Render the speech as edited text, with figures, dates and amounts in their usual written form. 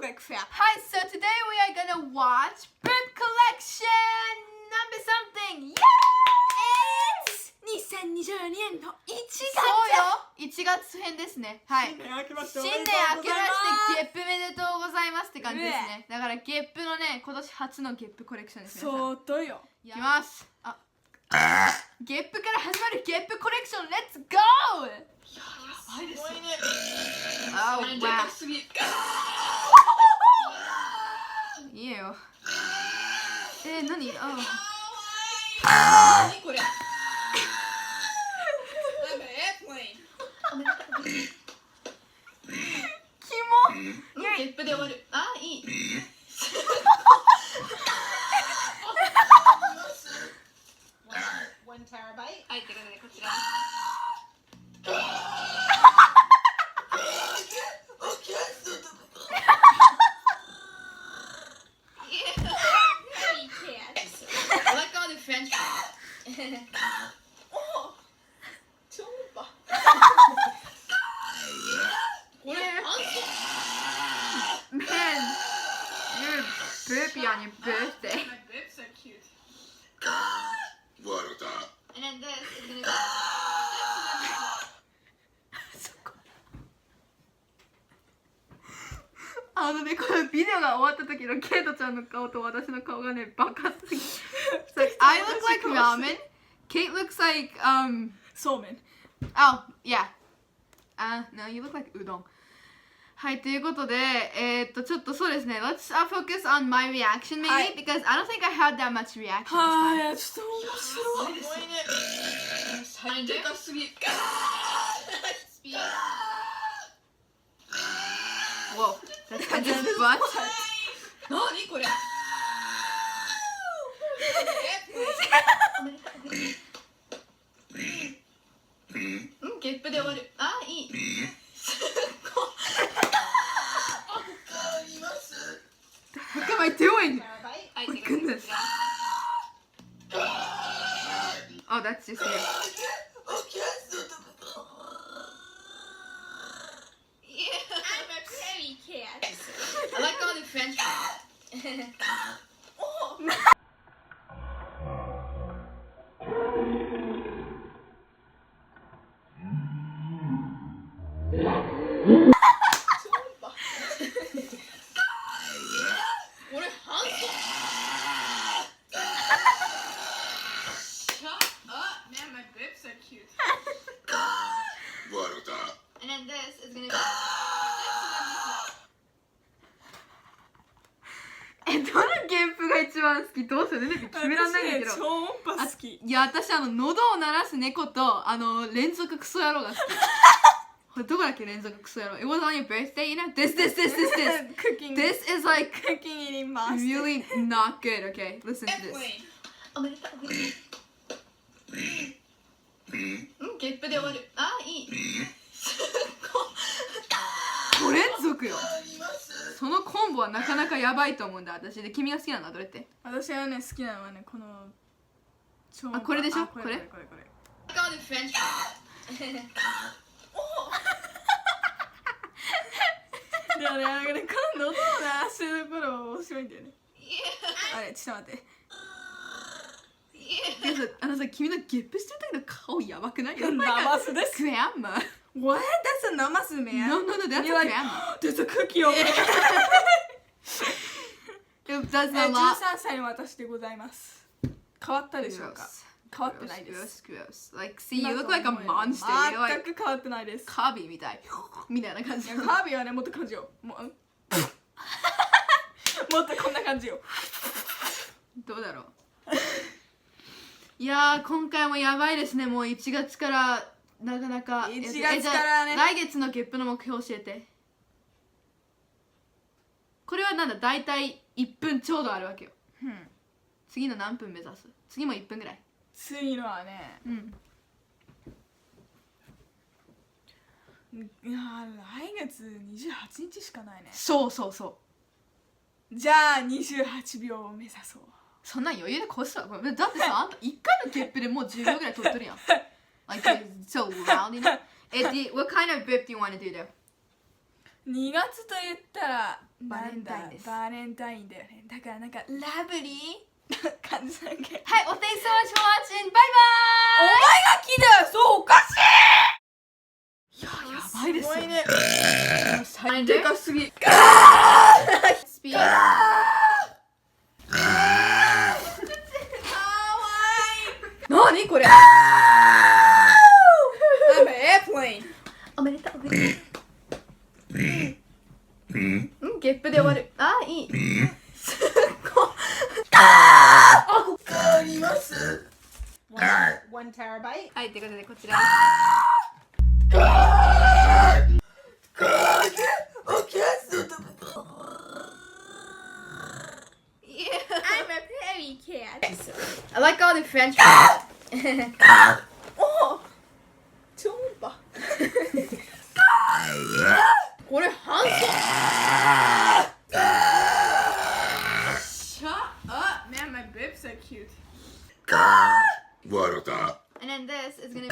like crap. Hi, so today we are gonna watch Burp Collection number something. It's 2022年の1月。そうよ、1月編ですね。はい。新年明けまして新年明けましてゲップめでとうございますって感じですね。だからゲップのね、今年初のゲップコレクションですね。そうとよ。いきます。ゲップから始まるゲップコレクション、レッツゴー。やばいですよ。あ、わ。いいよ。何？何これ？キモ。ゲップで終わる。あ、いい。1 terabyte。はい、ということでこちら。I like all the French fries. 超音波。これMan, you're burpy on your birthday. My boobs are cute. And then this is gonna be. このビデオが終わった時のケイトちゃんの顔と私の顔がね、バカすぎ。It's like, I look like ramen. Kate looks like, そうめん。oh, yeah. No, you look like うどん。はい、ということで、ちょっとそうですね、let's focus on my reaction maybe, はい because I don't think I had that much reaction this は time. い、ちょっと面白い。すごいね。最でかすぎ。スピード。Whoa, that's kind of butt. 何これ？ゲップで終わる。あ、いい。What am I doing? はい、 My goodness. Oh, that's just you. I'm a pretty cat. I like all the French fries. これ半袖。Shut up, man. My boobs are cute. And then this is gonna be. どのゲップが一番好き？どうする？ね、決めらんないんだけど。私ね超音波好き。いや、私喉を鳴らす猫と連続クソ野郎が好き。これどこだっけ連続クソ野郎。It was on your birthday, you know? This. Cooking. This is like Cooking eating master. really not good. Okay, listen to this. おめでとう。ゲップで終わる。あ、いい。5連続よ。そのコンボはなかなかやばいと思うんだ私で。君が好きなのはどれって？私はね好きなのはねこの超音波。これでしょ？これ。I like all the French fries. でもね、なんかね、この喉を鳴らしてるところ面白いんだよね。あれ、ちょっと待って。でさ、君のゲップしてる時の顔やばくない？ナマスです。Grandma. What? That's a namas, man. No, that's a like, grandma. There's a cookie over there. That's a 13 lot. 歳の私でございます。変わったでしょうか？変わってないです。Gross. Like, see, you look like a monster. You're 全 like く変わってないです。カービィみたい。みたいな感じ。カービィはね、もっと感じよ。もっとこんな感じよ。どうだろう。いやー、今回もやばいですね。もう1月からなかなか。1月からね。来月のゲップの目標教えて。これはなんだ、だいたい1分ちょうどあるわけよ。次の何分目指す？次も1分ぐらい。次のはね、いや来月28日しかないね。そう。じゃあ28秒を目指そう。そんな余裕で越すわ。だってさ、あんた1回のゲップでもう10秒ぐらい取ってるやん。Like, so loud, you know? What kind of burp do you want to do though? 2月と言ったらバレンタインです。バレンタインだよね。だからなんかラブリーな感じだけ。はい、お Thanks so much for watching! バイお前が聞いたらそうおかしい。バイやばいですよ。すごいね。最でかすぎ。スピーなにこれ I'm an airplane. おめでとう、おめでとう。ゲップで終わる。あ、いい。すごい。あります。1 terabyte. はい、ということでこちら。I'm a fairy cat. I like all the French. お超音波。これ半袖。Shut up, man. My lips are cute. What? And then this is gonna be.